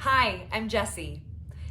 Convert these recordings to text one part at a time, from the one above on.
Hi, I'm Jessi.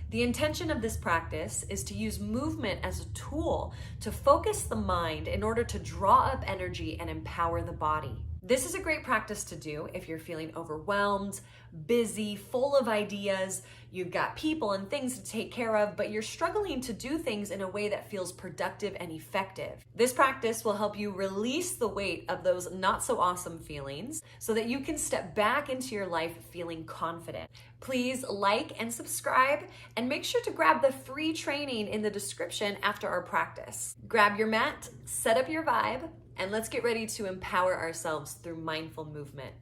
The intention of this practice is to use movement as a tool to focus the mind in order to draw up energy and empower the body. This is a great practice to do if you're feeling overwhelmed, busy, full of ideas, you've got people and things to take care of, but you're struggling to do things in a way that feels productive and effective. This practice will help you release the weight of those not so awesome feelings so that you can step back into your life feeling confident. Please like and subscribe, and make sure to grab the free training in the description after our practice. Grab your mat, set up your vibe, and let's get ready to empower ourselves through mindful movement.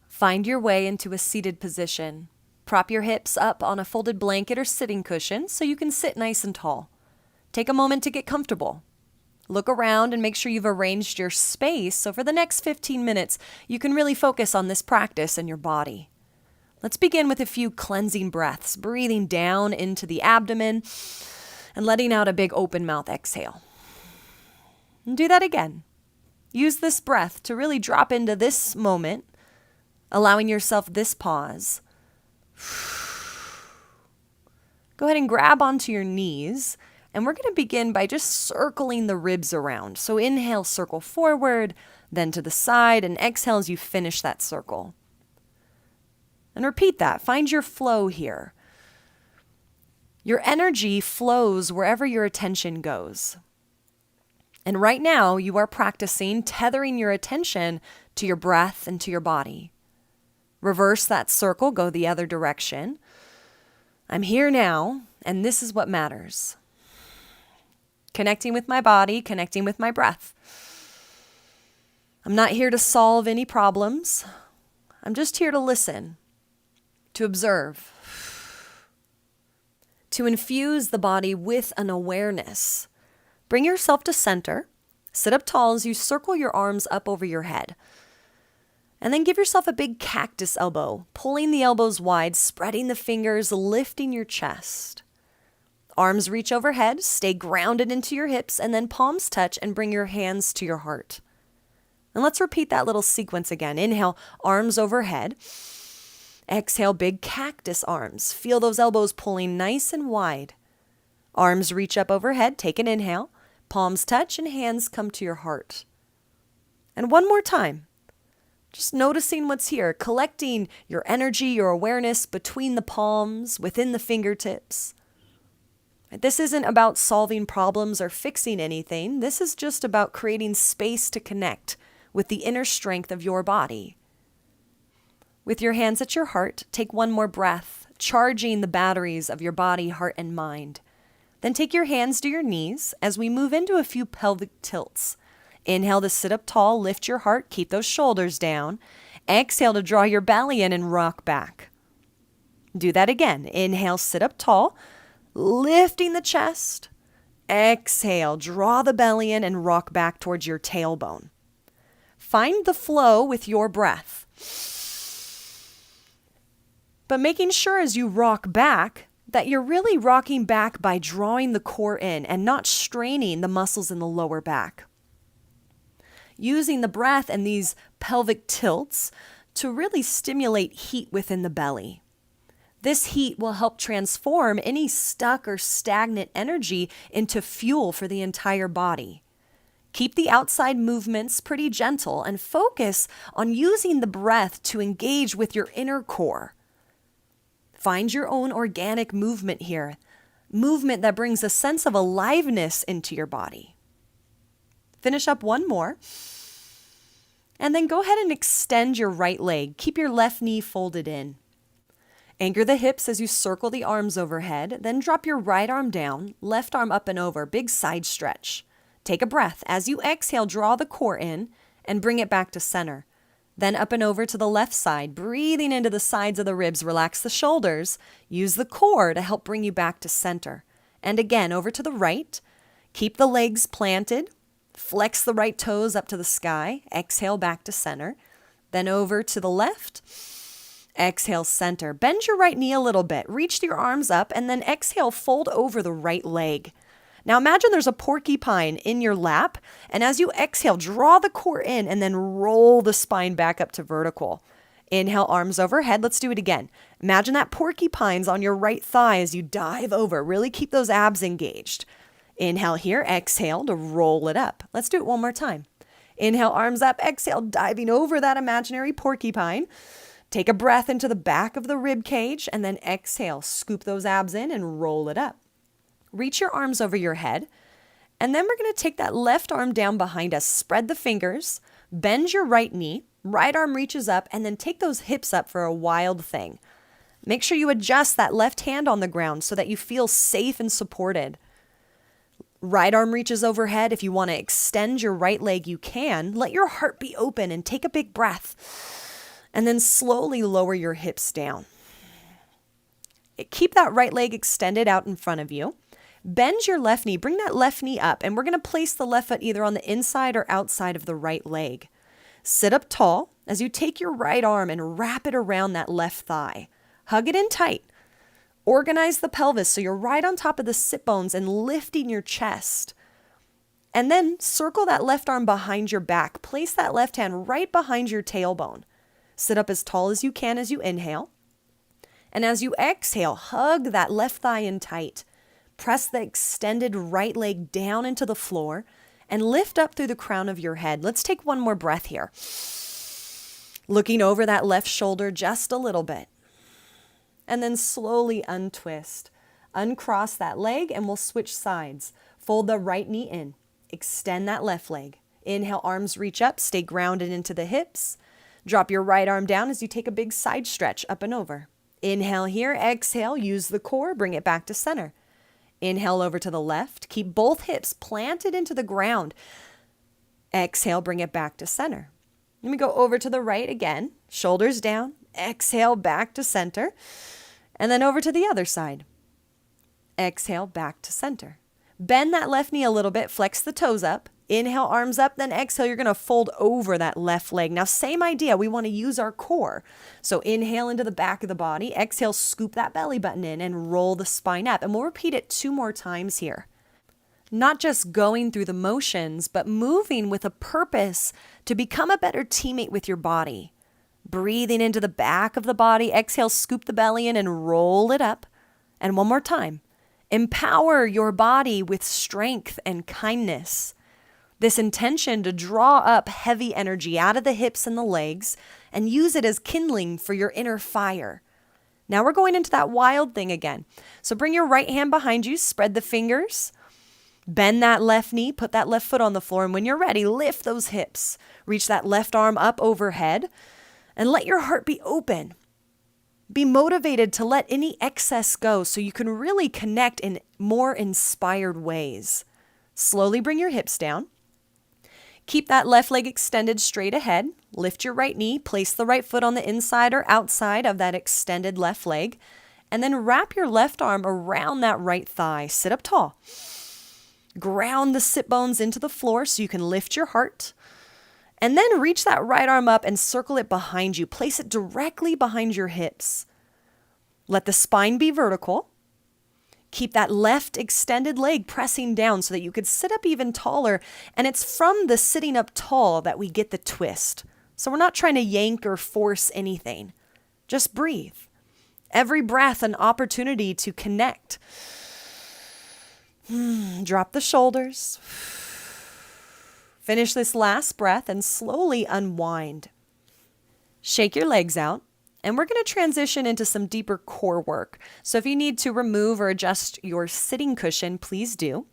Find your way into a seated position. Prop your hips up on a folded blanket or sitting cushion so you can sit nice and tall. Take a moment to get comfortable. Look around and make sure you've arranged your space so for the next 15 minutes you can really focus on this practice and your body. Let's begin with a few cleansing breaths, breathing down into the abdomen and letting out a big open mouth exhale. And do that again. Use this breath to really drop into this moment, allowing yourself this pause. Go ahead and grab onto your knees, and we're going to begin by just circling the ribs around. So inhale, circle forward, then to the side, and exhale as you finish that circle. And repeat that. Find your flow here. Your energy flows wherever your attention goes. And right now, you are practicing tethering your attention to your breath and to your body. Reverse that circle, go the other direction. I'm here now, and this is what matters. Connecting with my body, connecting with my breath. I'm not here to solve any problems. I'm just here to listen, to observe, to infuse the body with an awareness. Bring yourself to center. Sit up tall as you circle your arms up over your head. And then give yourself a big cactus elbow, pulling the elbows wide, spreading the fingers, lifting your chest. Arms reach overhead, stay grounded into your hips, and then palms touch and bring your hands to your heart. And let's repeat that little sequence again. Inhale, arms overhead. Exhale, big cactus arms. Feel those elbows pulling nice and wide. Arms reach up overhead. Take an inhale. Palms touch and hands come to your heart. And one more time. Just noticing what's here, collecting your energy, your awareness between the palms, within the fingertips. This isn't about solving problems or fixing anything. This is just about creating space to connect with the inner strength of your body. With your hands at your heart, take one more breath, charging the batteries of your body, heart, and mind. Then take your hands to your knees as we move into a few pelvic tilts. Inhale to sit up tall, lift your heart, keep those shoulders down. Exhale to draw your belly in and rock back. Do that again. Inhale, sit up tall, lifting the chest. Exhale, draw the belly in and rock back towards your tailbone. Find the flow with your breath. But making sure as you rock back that you're really rocking back by drawing the core in and not straining the muscles in the lower back. Using the breath and these pelvic tilts to really stimulate heat within the belly. This heat will help transform any stuck or stagnant energy into fuel for the entire body. Keep the outside movements pretty gentle and focus on using the breath to engage with your inner core. Find your own organic movement here, movement that brings a sense of aliveness into your body. Finish up one more. And then go ahead and extend your right leg. Keep your left knee folded in. Anchor the hips as you circle the arms overhead. Then drop your right arm down, left arm up and over, big side stretch. Take a breath. As you exhale, draw the core in and bring it back to center. Then up and over to the left side, breathing into the sides of the ribs. Relax the shoulders. Use the core to help bring you back to center. And again, over to the right. Keep the legs planted. Flex the right toes up to the sky. Exhale back to center. Then over to the left. Exhale, center. Bend your right knee a little bit. Reach your arms up and then exhale, fold over the right leg. Now imagine there's a porcupine in your lap, and as you exhale, draw the core in and then roll the spine back up to vertical. Inhale, arms overhead. Let's do it again. Imagine that porcupine's on your right thigh as you dive over. Really keep those abs engaged. Inhale here, exhale to roll it up. Let's do it one more time. Inhale, arms up, exhale, diving over that imaginary porcupine. Take a breath into the back of the rib cage and then exhale, scoop those abs in and roll it up. Reach your arms over your head. And then we're going to take that left arm down behind us, spread the fingers, bend your right knee, right arm reaches up, and then take those hips up for a wild thing. Make sure you adjust that left hand on the ground so that you feel safe and supported. Right arm reaches overhead. If you want to extend your right leg, you can. Let your heart be open and take a big breath. And then slowly lower your hips down. Keep that right leg extended out in front of you. Bend your left knee. Bring that left knee up. And we're going to place the left foot either on the inside or outside of the right leg. Sit up tall as you take your right arm and wrap it around that left thigh. Hug it in tight. Organize the pelvis so you're right on top of the sit bones and lifting your chest. And then circle that left arm behind your back. Place that left hand right behind your tailbone. Sit up as tall as you can as you inhale. And as you exhale, hug that left thigh in tight. Press the extended right leg down into the floor and lift up through the crown of your head. Let's take one more breath here. Looking over that left shoulder just a little bit. And then slowly untwist. Uncross that leg and we'll switch sides. Fold the right knee in. Extend that left leg. Inhale, arms reach up. Stay grounded into the hips. Drop your right arm down as you take a big side stretch up and over. Inhale here. Exhale. Use the core. Bring it back to center. Inhale over to the left. Keep both hips planted into the ground. Exhale. Bring it back to center. Let me go over to the right again. Shoulders down. Exhale. Back to center. And then over to the other side. Exhale, back to center. Bend that left knee a little bit, flex the toes up. Inhale, arms up, then exhale, you're going to fold over that left leg. Now, same idea, we want to use our core. So inhale into the back of the body, exhale, scoop that belly button in and roll the spine up. And we'll repeat it 2 more times here. Not just going through the motions, but moving with a purpose to become a better teammate with your body. Breathing into the back of the body, exhale, scoop the belly in and roll it up. And one more time. Empower your body with strength and kindness. This intention to draw up heavy energy out of the hips and the legs and use it as kindling for your inner fire. Now we're going into that wild thing again. So bring your right hand behind you, spread the fingers, bend that left knee, put that left foot on the floor, and when you're ready, lift those hips. Reach that left arm up overhead and let your heart be open. Be motivated to let any excess go so you can really connect in more inspired ways. Slowly bring your hips down. Keep that left leg extended straight ahead. Lift your right knee. Place the right foot on the inside or outside of that extended left leg. And then wrap your left arm around that right thigh. Sit up tall. Ground the sit bones into the floor so you can lift your heart. And then reach that right arm up and circle it behind you. Place it directly behind your hips. Let the spine be vertical. Keep that left extended leg pressing down so that you could sit up even taller. And it's from the sitting up tall that we get the twist. So we're not trying to yank or force anything. Just breathe. Every breath an opportunity to connect. Drop the shoulders. Finish this last breath and slowly unwind. Shake your legs out, and we're going to transition into some deeper core work. So if you need to remove or adjust your sitting cushion, please do.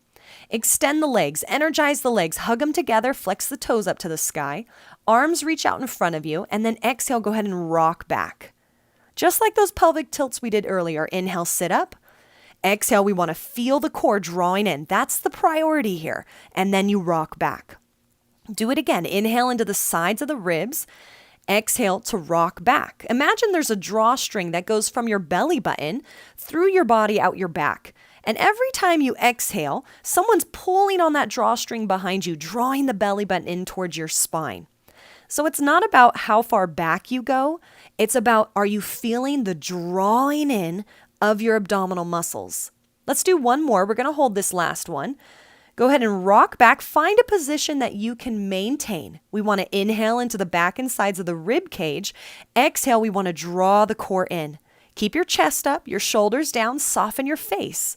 Extend the legs, energize the legs, hug them together, flex the toes up to the sky, arms reach out in front of you, and then exhale, go ahead and rock back. Just like those pelvic tilts we did earlier. Inhale, sit up. Exhale, we want to feel the core drawing in. That's the priority here. And then you rock back. Do it again. Inhale into the sides of the ribs. Exhale to rock back. Imagine there's a drawstring that goes from your belly button through your body out your back. And every time you exhale, someone's pulling on that drawstring behind you, drawing the belly button in towards your spine. So it's not about how far back you go. It's about, are you feeling the drawing in of your abdominal muscles? Let's do one more. We're going to hold this last one. Go ahead and rock back. Find a position that you can maintain. We want to inhale into the back and sides of the rib cage. Exhale, we want to draw the core in. Keep your chest up, your shoulders down, soften your face.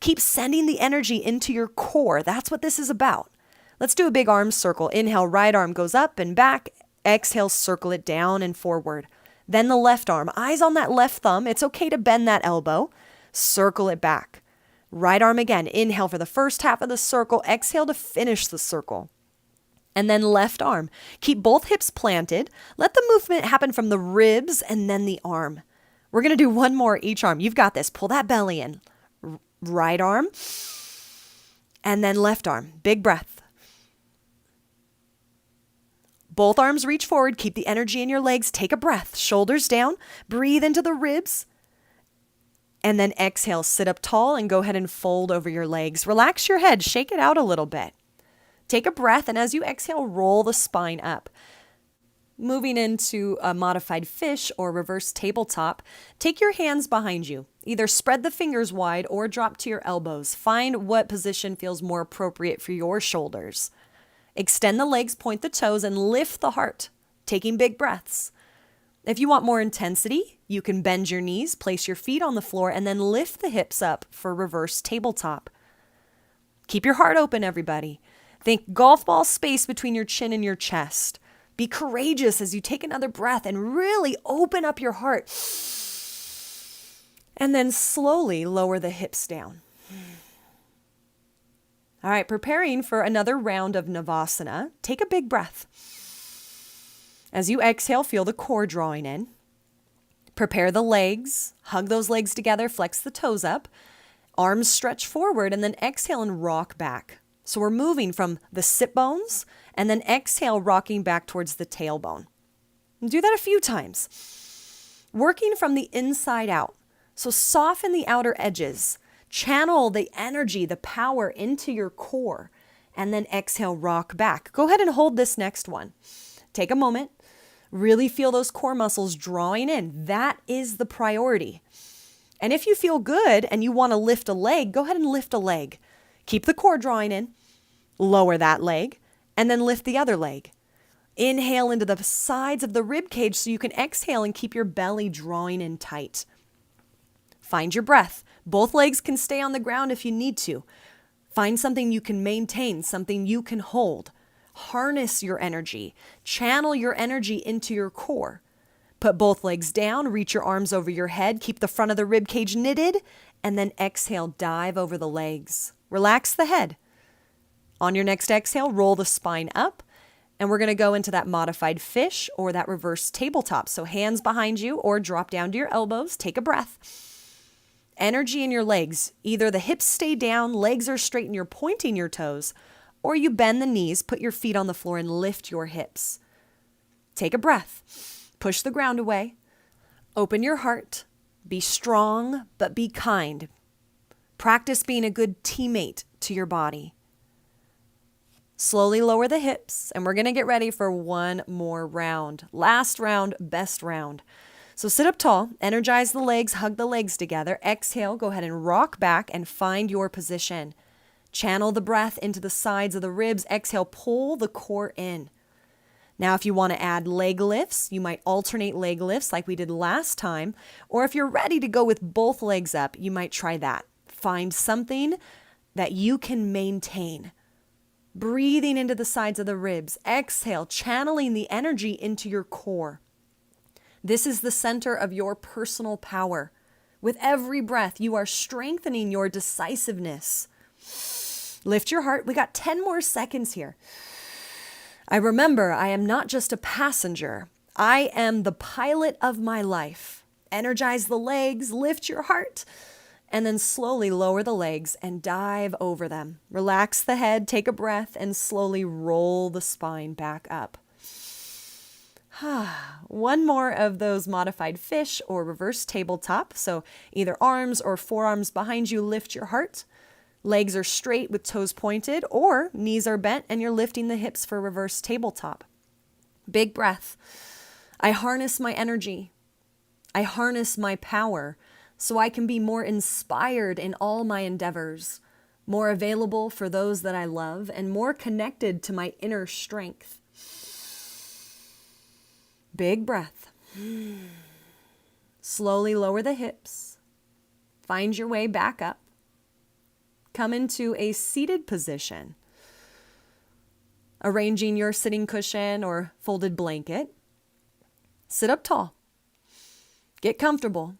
Keep sending the energy into your core. That's what this is about. Let's do a big arm circle. Inhale, right arm goes up and back. Exhale, circle it down and forward. Then the left arm, eyes on that left thumb. It's okay to bend that elbow. Circle it back. Right arm again. Inhale for the first half of the circle. Exhale to finish the circle. And then left arm. Keep both hips planted. Let the movement happen from the ribs and then the arm. We're going to do one more each arm. You've got this. Pull that belly in. Right arm. And then left arm. Big breath. Both arms reach forward. Keep the energy in your legs. Take a breath. Shoulders down. Breathe into the ribs. And then exhale, sit up tall and go ahead and fold over your legs. Relax your head, shake it out a little bit. Take a breath, and as you exhale, roll the spine up. Moving into a modified fish or reverse tabletop, take your hands behind you. Either spread the fingers wide or drop to your elbows. Find what position feels more appropriate for your shoulders. Extend the legs, point the toes, and lift the heart, taking big breaths. If you want more intensity, you can bend your knees, place your feet on the floor, and then lift the hips up for reverse tabletop. Keep your heart open, everybody. Think golf ball space between your chin and your chest. Be courageous as you take another breath and really open up your heart. And then slowly lower the hips down. All right, preparing for another round of Navasana. Take a big breath. As you exhale, feel the core drawing in. Prepare the legs. Hug those legs together. Flex the toes up. Arms stretch forward and then exhale and rock back. So we're moving from the sit bones and then exhale, rocking back towards the tailbone. And do that a few times. Working from the inside out. So soften the outer edges. Channel the energy, the power into your core. And then exhale, rock back. Go ahead and hold this next one. Take a moment. Really feel those core muscles drawing in. That is the priority. And if you feel good and you want to lift a leg, go ahead and lift a leg. Keep the core drawing in. Lower that leg. And then lift the other leg. Inhale into the sides of the rib cage so you can exhale and keep your belly drawing in tight. Find your breath. Both legs can stay on the ground if you need to. Find something you can maintain, something you can hold. Harness your energy. Channel your energy into your core. Put both legs down, reach your arms over your head, keep the front of the rib cage knitted, and then exhale, dive over the legs. Relax the head. On your next exhale, roll the spine up, and we're going to go into that modified fish or that reverse tabletop. So hands behind you or drop down to your elbows. Take a breath. Energy in your legs. Either the hips stay down, legs are straight, and you're pointing your toes, or you bend the knees, put your feet on the floor, and lift your hips. Take a breath. Push the ground away. Open your heart. Be strong, but be kind. Practice being a good teammate to your body. Slowly lower the hips, and we're going to get ready for one more round. Last round, best round. So sit up tall, energize the legs, hug the legs together. Exhale, go ahead and rock back and find your position. Channel the breath into the sides of the ribs. Exhale, pull the core in. Now, if you want to add leg lifts, you might alternate leg lifts like we did last time. Or if you're ready to go with both legs up, you might try that. Find something that you can maintain. Breathing into the sides of the ribs. Exhale, channeling the energy into your core. This is the center of your personal power. With every breath, you are strengthening your decisiveness. Lift your heart. We got 10 more seconds here. I remember I am not just a passenger. I am the pilot of my life. Energize the legs, lift your heart, and then slowly lower the legs and dive over them. Relax the head, take a breath, and slowly roll the spine back up. One more of those modified fish or reverse tabletop. So either arms or forearms behind you, lift your heart. Legs are straight with toes pointed, or knees are bent and you're lifting the hips for reverse tabletop. Big breath. I harness my energy. I harness my power so I can be more inspired in all my endeavors. more available for those that I love, and more connected to my inner strength. Big breath. Slowly lower the hips. Find your way back up. Come into a seated position, arranging your sitting cushion or folded blanket. Sit up tall. Get comfortable.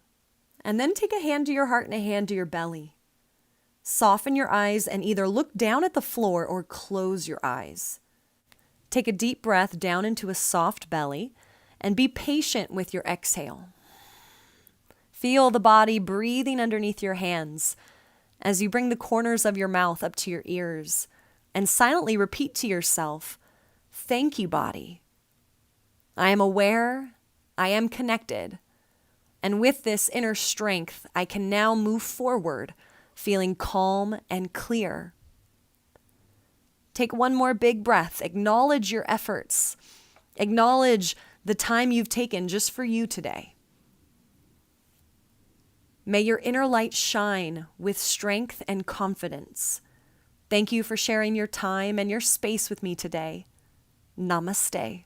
And then take a hand to your heart and a hand to your belly. Soften your eyes and either look down at the floor or close your eyes. Take a deep breath down into a soft belly and be patient with your exhale. Feel the body breathing underneath your hands as you bring the corners of your mouth up to your ears and silently repeat to yourself, "Thank you, body. I am aware, I am connected, and with this inner strength, I can now move forward, feeling calm and clear." Take one more big breath. Acknowledge your efforts. Acknowledge the time you've taken just for you today. May your inner light shine with strength and confidence. Thank you for sharing your time and your space with me today. Namaste.